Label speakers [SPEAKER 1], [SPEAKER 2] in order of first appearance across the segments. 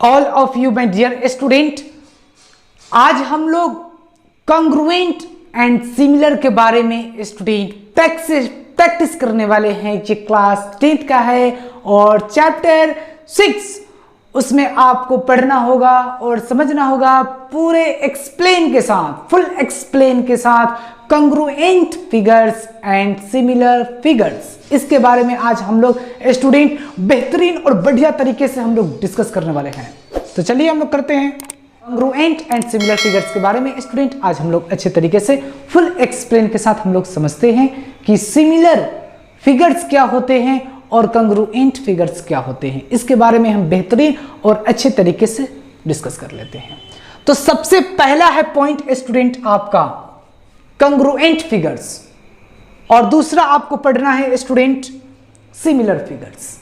[SPEAKER 1] All of you my dear student, आज हम लोग कॉन्ग्रुएंट एंड सिमिलर के बारे में स्टूडेंट प्रैक्टिस करने वाले हैं। ये क्लास 10th का है और चैप्टर 6 उसमें आपको पढ़ना होगा और समझना होगा पूरे एक्सप्लेन के साथ, फुल एक्सप्लेन के साथ congruent figures and similar figures. इसके बारे में आज हम लोग स्टूडेंट बेहतरीन और बढ़िया तरीके से हम लोग डिस्कस करने वाले हैं। तो चलिए हम लोग करते हैं कॉन्ग्रुएंट एंड सिमिलर फिगर्स के बारे में। स्टूडेंट आज हम लोग अच्छे तरीके से फुल एक्सप्लेन के साथ हम लोग समझते हैं कि सिमिलर फिगर्स क्या होते हैं और कॉन्ग्रुएंट फिगर्स क्या होते हैं। इसके बारे में हम बेहतरीन और अच्छे तरीके से डिस्कस कर लेते हैं। तो सबसे पहला है पॉइंट स्टूडेंट आपका कॉन्ग्रुएंट फिगर्स और दूसरा आपको पढ़ना है स्टूडेंट सिमिलर फिगर्स।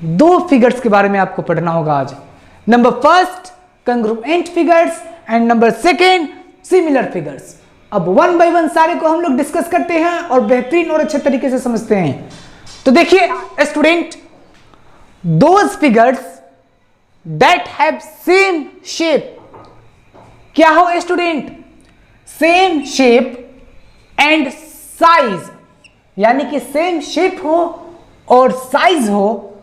[SPEAKER 1] दो फिगर्स के बारे में आपको पढ़ना होगा आज। Number first congruent figures and number second similar figures. अब वन बाय वन सारे को हम लोग डिस्कस करते हैं और बेहतरीन और अच्छे तरीके से समझते हैं। तो देखिए student, those figures that have same shape, क्या हो student? Same shape and size, यानी कि सेम शेप हो और साइज हो,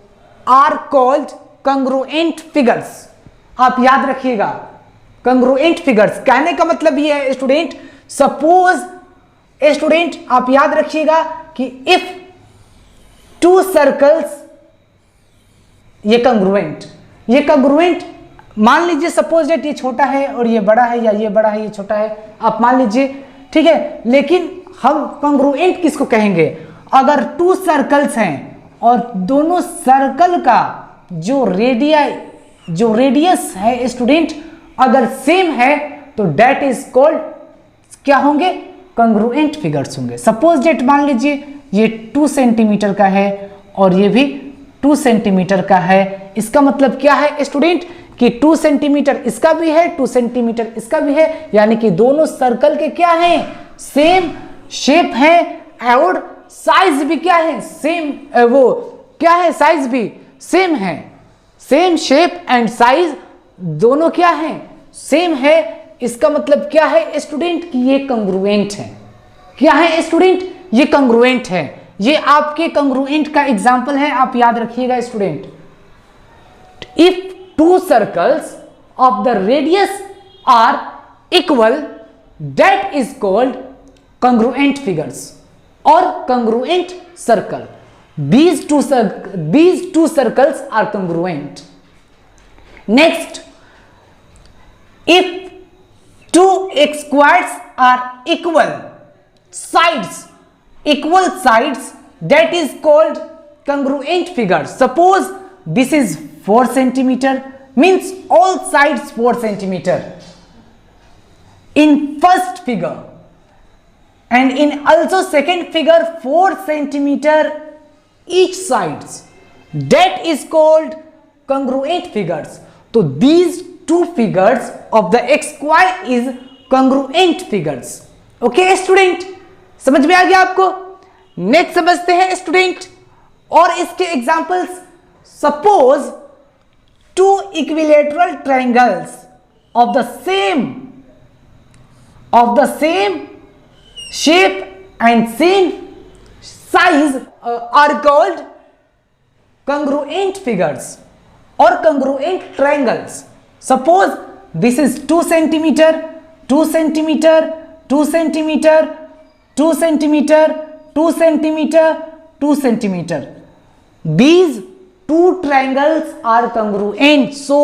[SPEAKER 1] आर कॉल्ड कॉन्ग्रुएंट फिगर्स। आप याद रखिएगा, कॉन्ग्रुएंट फिगर्स कहने का मतलब ये है स्टूडेंट, सपोज स्टूडेंट आप याद रखिएगा कि इफ टू सर्कल्स, ये कॉन्ग्रुएंट मान लीजिए सपोज डेट ये छोटा है और ये बड़ा है, या ये बड़ा है ये छोटा है, आप मान लीजिए, ठीक है। लेकिन हम कॉन्ग्रुएंट किसको कहेंगे? अगर टू सर्कल्स हैं और दोनों सर्कल का जो रेडियस है स्टूडेंट अगर सेम है तो डेट इज कॉल्ड क्या होंगे? कॉन्ग्रुएंट फिगर्स होंगे। सपोज डेट मान लीजिए ये 2 सेंटीमीटर का है और ये भी 2 सेंटीमीटर का है। इसका मतलब क्या है स्टूडेंट कि 2 सेंटीमीटर इसका भी है, 2 सेंटीमीटर इसका भी है, यानी कि दोनों सर्कल के क्या हैं? सेम शेप है और साइज भी क्या है? सेम। वो क्या है? साइज भी सेम है। सेम शेप एंड साइज दोनों क्या है? सेम है। इसका मतलब क्या है स्टूडेंट कि ये कॉन्ग्रुएंट है। क्या है स्टूडेंट? ये कॉन्ग्रुएंट है। ये आपके कॉन्ग्रुएंट का एग्जांपल है, आप याद रखिएगा student. If two circles of the radius are equal, that is called congruent figures or congruent circle. These two circles are congruent. Next, if two squares are equal sides, that is called congruent figures. Suppose this is 4 centimeter, means all sides 4 centimeter in first figure, and in also second figure 4 centimeter each sides, that is called congruent figures. So these two figures of the xy is congruent figures. Okay student, समझ में आ गया आपको? Next समझते हैं student और इसके examples. Suppose two equilateral triangles of the same shape and same size are called congruent figures or congruent triangles. Suppose this is 2 centimeter, 2 centimeter, 2 centimeter, 2 centimeter, 2 centimeter, 2 centimeter. These two triangles are congruent, so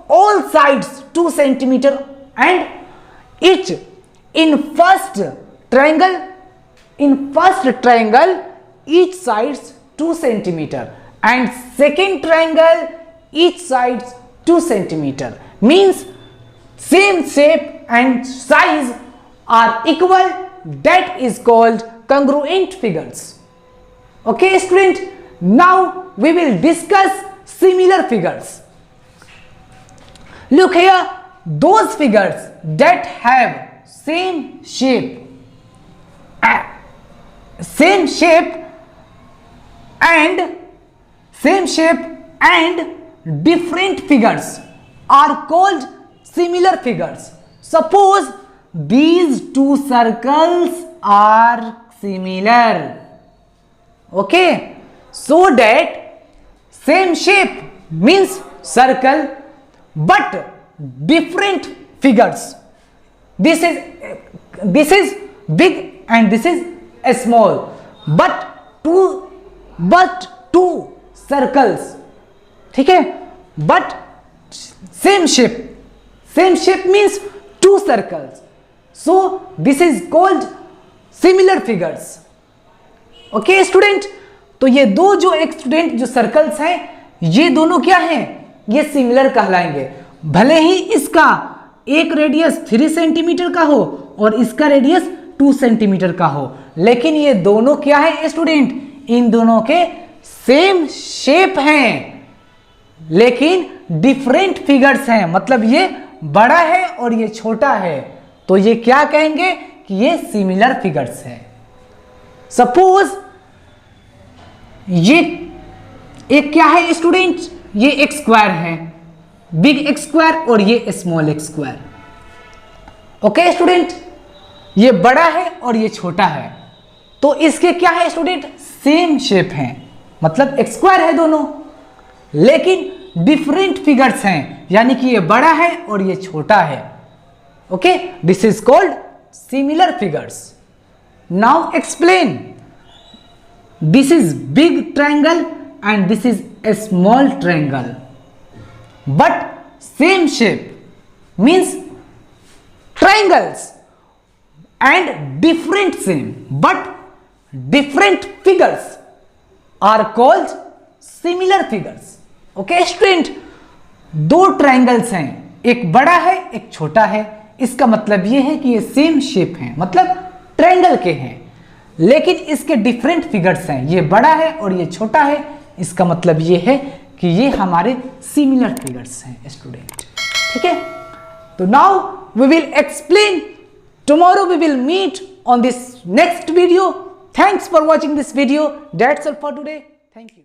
[SPEAKER 1] all sides 2 centimeter and each in first triangle each sides 2 centimeter and second triangle each sides 2 centimeter, means same shape and size are equal, that is called congruent figures. Okay student, now we will discuss similar figures. Look here, those figures that have same shape and different figures are called similar figures. Suppose these two circles are similar. Okay, so that same shape means circle but different figures. This is big and this is small, but two circles. ठीक है, but same shape means two circles, so this is called similar figures. Okay student, तो ये दो जो एक student जो circles हैं ये दोनों क्या हैं, ये सिमिलर कहलाएंगे। भले ही इसका एक रेडियस 3 सेंटीमीटर का हो और इसका रेडियस 2 सेंटीमीटर का हो, लेकिन ये दोनों क्या है स्टूडेंट, इन दोनों के सेम शेप हैं लेकिन डिफरेंट फिगर्स हैं। मतलब ये बड़ा है और ये छोटा है, तो ये क्या कहेंगे कि ये सिमिलर फिगर्स है। सपोज ये एक क्या है स्टूडेंट, ये एक स्क्वायर है, बिग एक्स स्क्वायर और ये small x square. Okay student, ये बड़ा है और ये छोटा है, तो इसके क्या है स्टूडेंट, सेम शेप है, मतलब एक्स स्क्वायर है दोनों, लेकिन डिफरेंट फिगर्स हैं, यानी कि ये बड़ा है और ये छोटा है। Okay, this is called similar figures. Now explain, this is big triangle and this is a small triangle but same shape means triangles and different same but different figures are called similar figures. okay student, दो triangles हैं, एक बड़ा है एक छोटा है, इसका मतलब ये है कि ये सेम शेप है, मतलब ट्रायंगल के हैं, लेकिन इसके डिफरेंट फिगर्स हैं, ये बड़ा है और ये छोटा है, इसका मतलब ये है कि ये हमारे सिमिलर फिगर्स हैं स्टूडेंट। ठीक है, तो now we will explain, tomorrow we will meet on this next video. Thanks for watching this video, that's all for today, thank you.